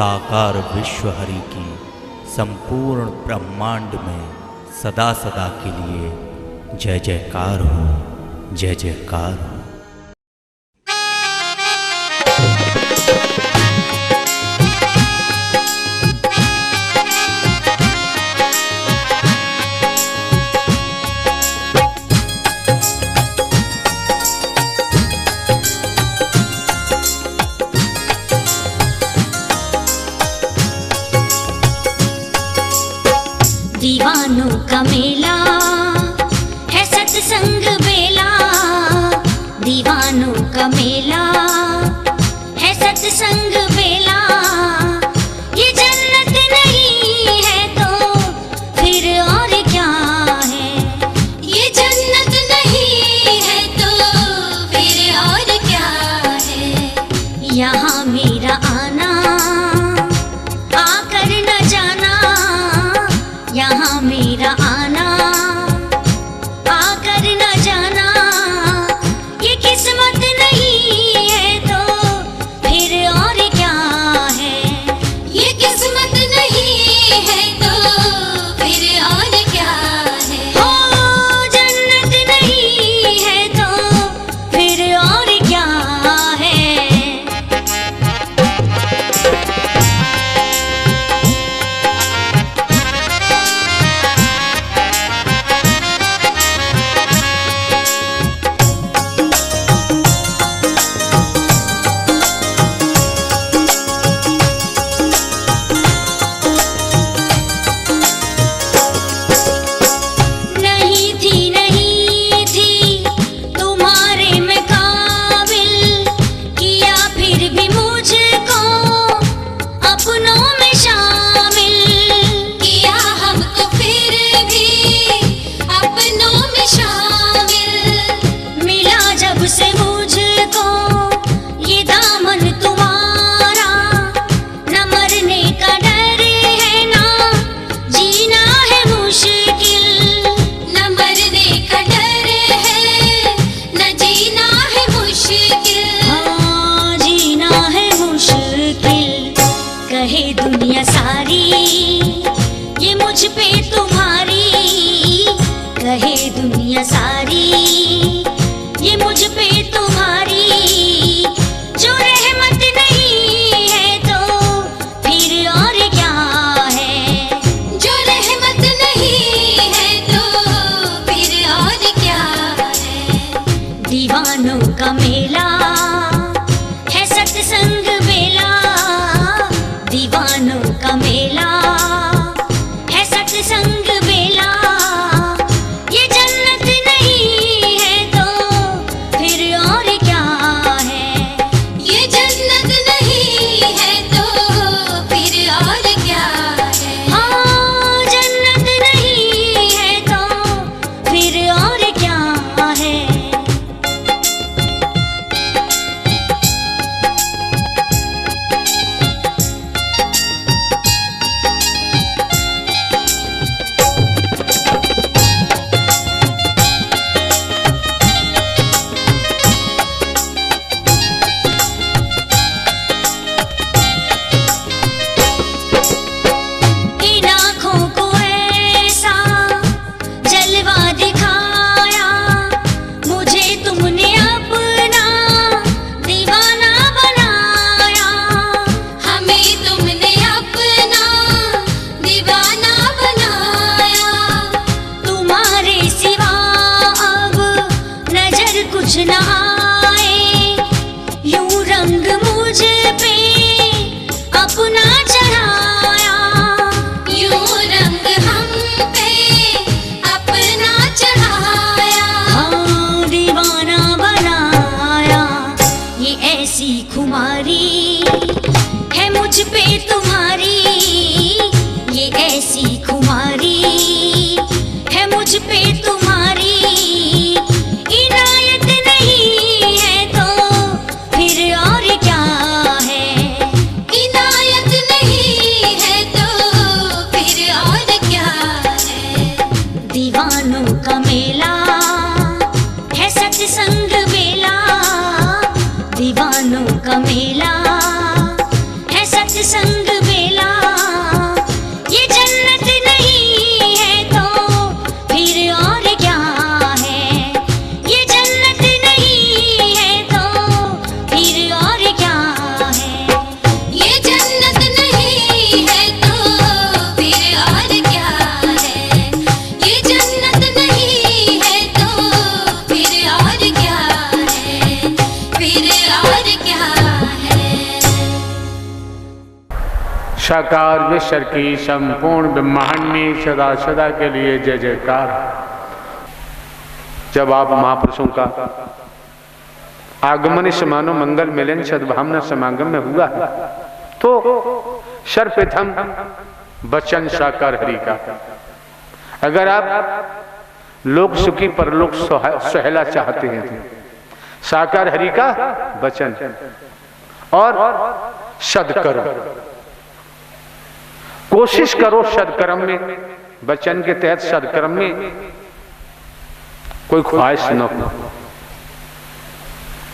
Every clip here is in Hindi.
साकार विश्व हरि की संपूर्ण ब्रह्मांड में सदा सदा के लिए जय जयकार हो, जय जयकार हो। दीवानों का मेला है सत्संग बेला, दीवानों का मेला है सत्संग बेला। ये जन्नत नहीं है तो फिर और क्या है, ये जन्नत नहीं है तो फिर और क्या है। यहाँ मेरा आना आकर न जाना, यहाँ मेरा आना आकर न जाना। ये किस्मत नहीं है तो फिर और क्या है, ये किस्मत नहीं है तो फिर और क्या है। हो जन्नत नहीं है तो फिर और क्या है। कहे दुनिया सारी ये मुझ पे तुम्हारी, कहे दुनिया सारी ये मुझ पे तुम्हारी। जो रहमत नहीं है तो फिर और क्या है, जो रहमत नहीं है तो फिर और क्या है। दीवानों का मेला है सत्संग बेला, दीवानों का मेला है सत्संग बेला। ये जन्नत नहीं है तो फिर और क्या है, ये जन्नत नहीं है तो फिर और क्या है। हाँ जन्नत नहीं है तो फिर और क्या है। कुछ न आए यूं रंग मुझ पे अपना चढ़ाया, यूं रंग हम पे अपना चढ़ाया। हाँ दीवाना बनाया, ये ऐसी खुमारी है मुझ पे तुम्हारी, ये ऐसी खुमारी है मुझ पे तुम्हारी। दीवानों का मेला है सत्संग बेला, दीवानों का मेला है सत्संग साकार विश्व की संपूर्ण ब्रह्मांड में सदा सदा के लिए जय जयकार। जब आप महापुरुषों का आगमन इस मानव मंगल मिलन सद्भावना समागम में हुआ है तो सर्वप्रथम वचन साकार हरि का। अगर आप लोक सुखी परलोक सुहेला चाहते हैं तो साकार हरि का वचन और सदकर्म, कोशिश करो सदकर्म में, वचन के तहत सदकर्म में कोई ख्वाहिश न हो,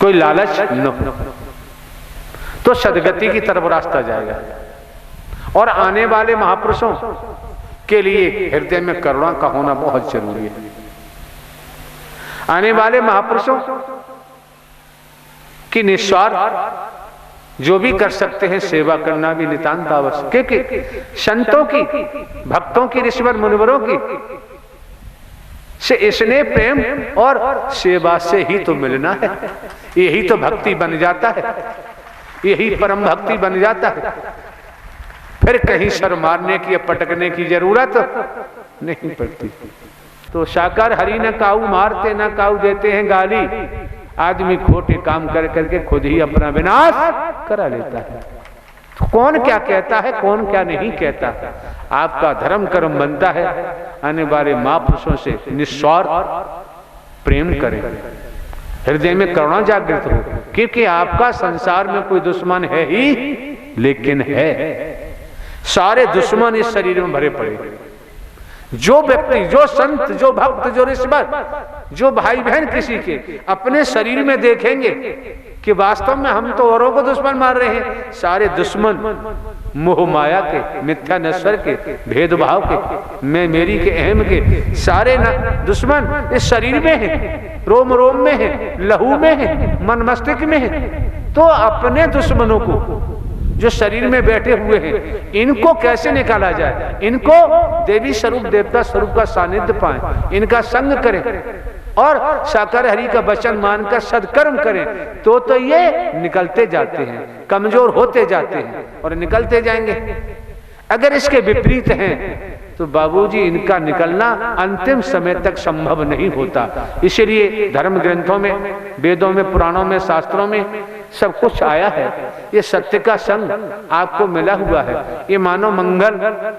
कोई लालच न हो, तो सदगति की तरफ रास्ता जाएगा। और आने वाले महापुरुषों के लिए हृदय में करुणा का होना बहुत जरूरी है। आने वाले महापुरुषों की निस्वार्थ जो भी कर सकते हैं सेवा करना भी नितांत आवश्यक, क्योंकि संतों की, भक्तों की, ऋषिवर मुनिवरों की से स्नेह प्रेम और सेवा से ही तो मिलना है। यही तो भक्ति बन जाता है, यही परम भक्ति बन जाता है। फिर कहीं सर मारने की या पटकने की जरूरत नहीं पड़ती। तो साकार हरि न काऊ मारते न काऊ देते हैं गाली। आदमी खोटे काम कर करके खुद ही अपना विनाश करा लेता है। तो कौन क्या कहता है, कौन क्या नहीं कहता, आपका धर्म कर्म बनता है आने वाले महापुरुषों से निस्वार्थ प्रेम करें, हृदय में करुणा जागृत हो, क्योंकि आपका संसार में कोई दुश्मन है ही, लेकिन है सारे दुश्मन इस शरीर में भरे पड़े। जो व्यक्ति, जो संत, जो भक्त, जो ऋषिवर, जो भाई बहन किसी के अपने शरीर में देखेंगे कि वास्तव में हम तो औरों को दुश्मन मार रहे हैं, सारे दुश्मन मोह माया के, मिथ्या नश्वर के, भेदभाव के, मैं मेरी के, अहम के, सारे दुश्मन इस शरीर में है, रोम रोम में है, लहू में है, मन मस्तिष्क में है। तो अपने दुश्मनों को जो शरीर में बैठे हुए हैं, इनको कैसे निकाला जाए, इनको देवी स्वरूप, देवता स्वरूप का सानिध्य पाएं, इनका संग करें और साकार हरि का वचन मानकर सदकर्म करें, तो ये निकलते जाते हैं, कमजोर होते जाते हैं और निकलते जाएंगे। अगर इसके विपरीत हैं तो बाबूजी इनका निकलना अंतिम समय तक संभव नहीं होता। इसलिए धर्म ग्रंथों में, वेदों में, पुराणों में, शास्त्रों में सब कुछ आया है। ये सत्य का संग आपको मिला हुआ है, ये मानव मंगल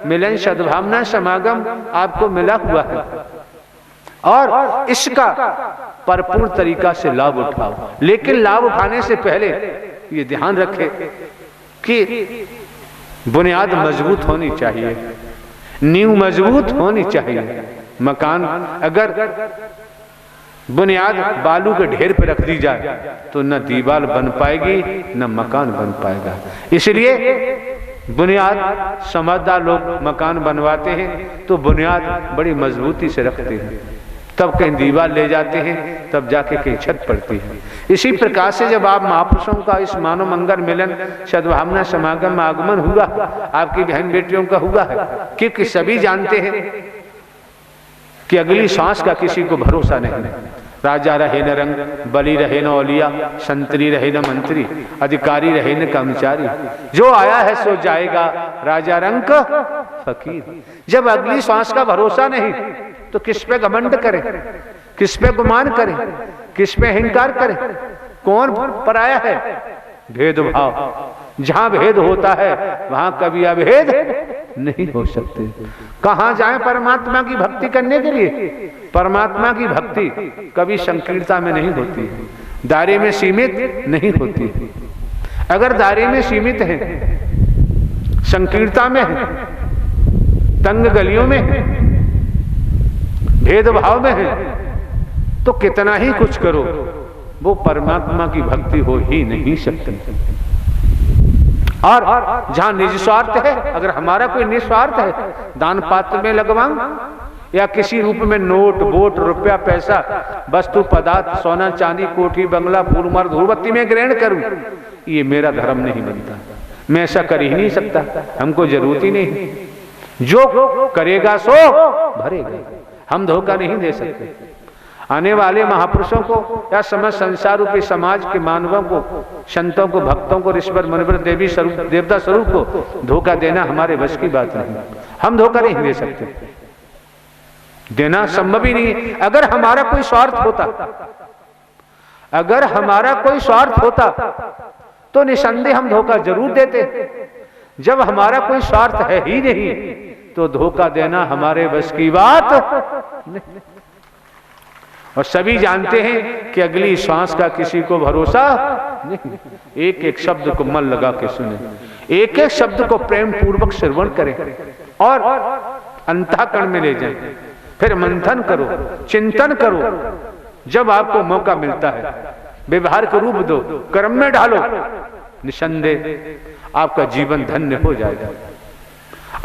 मिलन सद्भावना समागम आपको मिला हुआ है और इसका भरपूर तरीका से लाभ उठाओ। लेकिन लाभ उठाने से पहले ये ध्यान रखें कि बुनियाद मजबूत होनी चाहिए, नींव मजबूत होनी चाहिए। मकान अगर बुनियाद बालू के ढेर पर रख दी जाए तो न दीवार बन पाएगी न मकान बन पाएगा। इसलिए बुनियाद, समझदार लोग मकान बनवाते हैं तो बुनियाद बड़ी मजबूती से रखते हैं, तब कहीं दीवार ले जाते हैं, तब जाके कहीं छत पड़ती है। इसी प्रकार से जब आप महापुरुषों का इस मानव मंगल मिलन सद्भावना समागम में आगमन हुआ, आपकी बहन बेटियों का हुआ है, क्योंकि सभी जानते हैं कि अगली सांस का किसी को भरोसा नहीं। राजा रहे न रंग, बली रहे न औलिया, संतरी रहे न मंत्री, अधिकारी रहे न कर्मचारी, जो आया है सो जाएगा, राजा रंग फकीर। जब अगली सांस का भरोसा नहीं तो किस पे घमंड करें, किस पे गुमान करें, किस पे अहंकार करें? कौन पराया है? भेदभाव। जहां भेद होता है वहां कभी अभेद नहीं हो सकते। कहां जाएं परमात्मा की भक्ति करने के लिए? परमात्मा की भक्ति कभी संकीर्णता में नहीं होती, दायरे में सीमित नहीं होती। अगर दायरे में सीमित है, संकीर्णता में है, तंग गलियों में है, भेदभाव में है, तो कितना ही कुछ करो वो परमात्मा की भक्ति हो ही नहीं सकती। और जहां निस्वार्थ है, अगर हमारा कोई निस्वार्थ है, दान पात्र में लगवाऊं या किसी रूप में नोट, वोट, रुपया, पैसा, वस्तु पदार्थ, सोना चांदी, कोठी बंगला, फूल मार, धूपबत्ती में ग्रहण करूं, ये मेरा धर्म नहीं बनता। मैं ऐसा कर ही नहीं सकता, हमको जरूरत ही नहीं। जो करेगा सो भरेगा, हम धोखा नहीं दे सकते। आने वाले महापुरुषों को या समस्त संसार रूपी समाज के मानवों को, संतों को, भक्तों को, ऋषिवर मुनिवर, देवी स्वरूप, देवता स्वरूप को धोखा देना हमारे वश की बात नहीं। हम धोखा नहीं दे सकते, देना संभव ही नहीं। अगर हमारा कोई स्वार्थ होता, अगर हमारा कोई स्वार्थ होता तो निसंदेह हम धोखा जरूर देते। जब हमारा कोई स्वार्थ है ही नहीं तो धोखा देना हमारे बस की बात नहीं। और सभी जानते हैं कि अगली श्वास का किसी को भरोसा नहीं। एक एक शब्द को मन लगा के सुने, एक एक शब्द को प्रेम पूर्वक श्रवण करें और अंतःकरण में ले जाएं। फिर मंथन करो, चिंतन करो। जब आपको मौका मिलता है व्यवहार का रूप दो, कर्म में डालो, निसंदेह आपका जीवन धन्य हो जाएगा,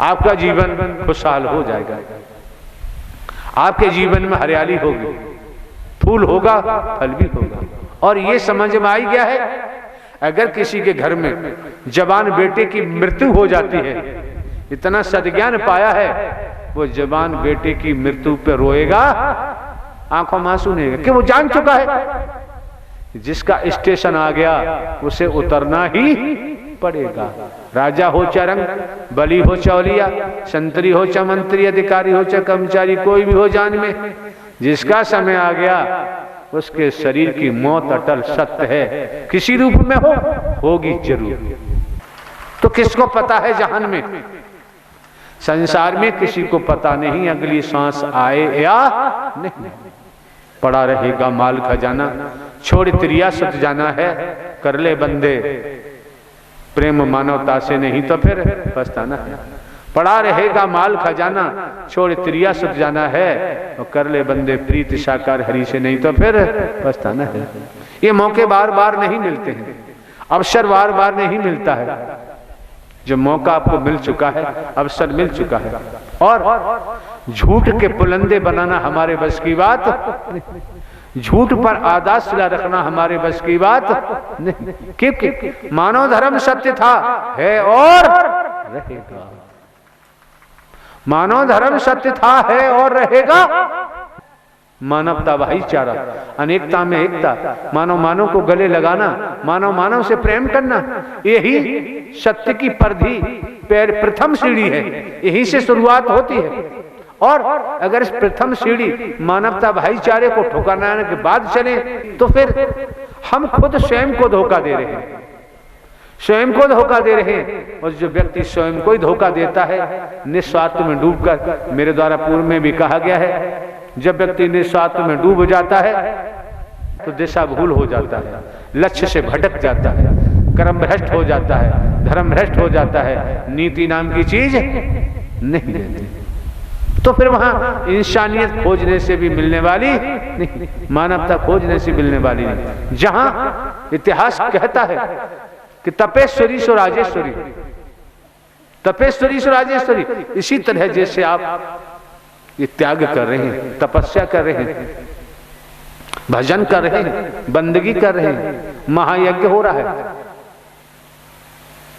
आपका जीवन खुशहाल हो जाएगा, आपके जीवन में हरियाली होगी, फूल होगा, फल भी होगा। और ये समझ में आई गया है, अगर किसी के घर में जवान बेटे की मृत्यु हो जाती है, इतना सद्ज्ञान पाया है, वो जवान बेटे की मृत्यु पे रोएगा, आंखों में आंसू नहीं, कि वो जान चुका है जिसका स्टेशन आ गया उसे उतरना ही पड़ेगा। राजा हो चाहे रंग, बली हो चौलिया, संतरी हो चाहे मंत्री, अधिकारी हो चाहे कर्मचारी, कोई भी हो जान में, जिसका समय आ गया उसके शरीर की मौत अटल सत्य है। किसी रूप में होगी जरूर। तो किसको पता है जहान में? संसार में किसी को पता नहीं अगली सांस आए या नहीं। पड़ा रहेगा माल खजाना, छोड़ त्रिया सत जाना है, कर ले बंदे प्रेम मानवता से, नहीं तो फिर पछताना है। पड़ा रहेगा माल खजाना, छोड़ त्रिया सत जाना है, और कर ले बंदे प्रीत साकार हरि से, नहीं तो फिर पछताना है। ये मौके बार बार नहीं मिलते हैं, अवसर बार बार नहीं मिलता है। जो मौका आपको मिल चुका है, अवसर मिल चुका है, और झूठ के पुलंदे बनाना हमारे बस की बात नहीं। झूठ पर आदास सिला रखना हमारे बस की बात नहीं। क्योंकि मानव धर्म सत्य था, है और रहेगा। मानव धर्म सत्य था, है और रहेगा। मानवता भाईचारा, अनेकता में एकता, मानव मानव को गले लगाना, मानव मानव से प्रेम करना, यही सत्य की परिधि प्रथम सीढ़ी है। यहीं से शुरुआत होती है। और अगर इस प्रथम सीढ़ी मानवता भाईचारे को ठुकराने के बाद चले तो फिर हम खुद स्वयं को धोखा दे रहे हैं, स्वयं को धोखा दे रहे हैं। और जो व्यक्ति स्वयं को ही धोखा देता है निस्वार्थ में डूबकर, मेरे द्वारा पूर्व में भी कहा गया है, जब व्यक्ति निस्वार्थ में डूब जाता है तो दिशा भूल हो जाता है, लक्ष्य से भटक जाता है, कर्म भ्रष्ट हो जाता है, धर्म भ्रष्ट हो जाता है, नीति नाम की चीज नहीं रहती। तो फिर वहां इंसानियत खोजने से भी मिलने वाली नहीं, मानवता खोजने से मिलने वाली नहीं। जहां इतिहास कहता है कि तपेश्वरी सो राजेश्वरी, तपेश्वरी सो राजेश्वरी, इसी तरह जैसे आप ये त्याग कर रहे हैं, तपस्या कर रहे हैं, भजन कर रहे हैं, बंदगी कर रहे हैं, महायज्ञ हो रहा है,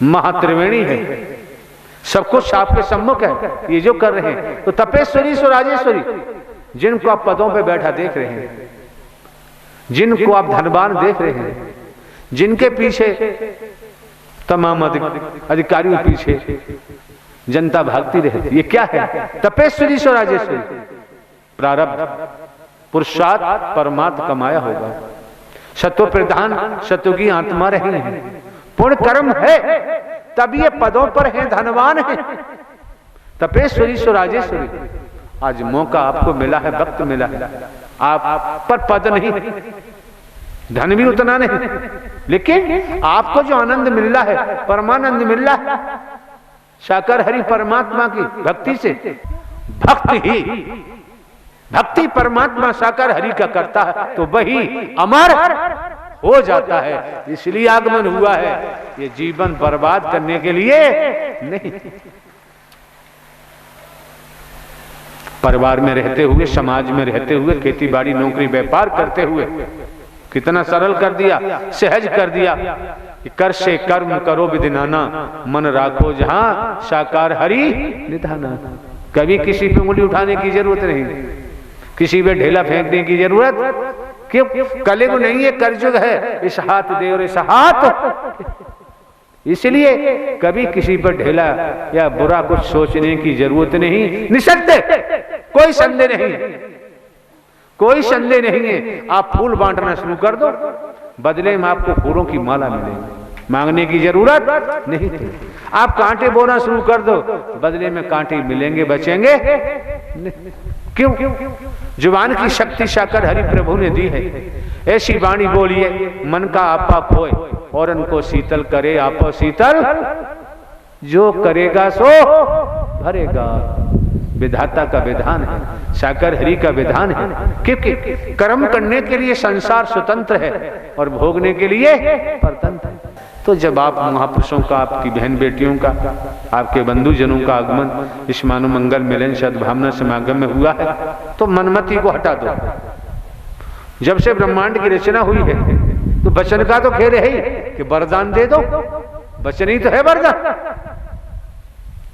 महात्रिवेणी है, सब कुछ आपके सम्मुख है, ये जो कर रहे हैं, तो तपेश्वरी सो राजेश्वरी, जिनको आप पदों पे बैठा देख रहे हैं, जिनको आप धनवान देख रहे हैं, जिनके पीछे तमाम अधिकारियों के पीछे जनता भागती रहती, ये क्या है? तपेश्वरी सो राजेश्वरी, प्रारब्ध पुरुषार्थ परमात्मा कमाया होगा, सत्व प्रधान सत्व की आत्मा रही है, पुण्य कर्म है, तब ये पदों पर हैं, धनवान है। तपेश्वरी सो राजेश्वरी, आज मौका आपको मिला है, वक्त मिला है, आप पर पद नहीं, धन भी उतना नहीं, लेकिन आपको जो आनंद मिल रहा है, परमानंद मिल रहा है, साकार हरि परमात्मा की भक्ति से, भक्ति परमात्मा साकार हरि का करता है तो वही अमर हो जाता है। इसलिए आगमन हुआ है, ये जीवन बर्बाद करने के लिए नहीं। परिवार में रहते हुए, समाज में रहते हुए, खेती बाड़ी नौकरी व्यापार करते हुए कितना सरल कर दिया, सहज कर दिया कि कर से कर्म करो विधिनाना, मन राखो जहां साकार हरि निधाना। कभी किसी पे उंगली उठाने की जरूरत नहीं, किसी पे ढेला फेंकने की जरूरत क्यों? कलयुग नहीं है, कलयुग है। इस हाथ दे और इस हाथ। इसलिए कभी किसी पर ढेला या बुरा कुछ सोचने की जरूरत नहीं। निसंदेह, कोई संदेह नहीं, कोई संदेह नहीं है। आप फूल बांटना शुरू कर दो, बदले में आपको फूलों की माला मिलेगी, मांगने की जरूरत नहीं थी। आप कांटे बोना शुरू कर दो, बदले में कांटे मिलेंगे, बचेंगे क्यों? जुबान की शक्ति साकर हरि प्रभु ने दी है। ऐसी वाणी बोलिए मन का आपा खोए और उनको शीतल करे आपो शीतल, जो करेगा सो भरेगा। विधाता का विधान है, साकर हरि का विधान है। क्योंकि कर्म करने के लिए संसार स्वतंत्र है और भोगने के लिए परतंत्र है। तो जब आप महापुरुषों का, आपकी बहन बेटियों का, आपके बंधुजनों का आगमन इस मानव मंगल मिलन सद्भावना समागम में हुआ है, तो मनमति को हटा दो। जब से ब्रह्मांड की रचना हुई है तो वचन का तो खेल है ही कि वरदान दे दो, वचन ही तो है वरदान।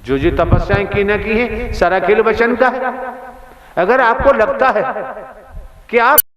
जो जो तपस्याएं की न की है सारा खेल वचन का है। अगर आपको लगता है कि आप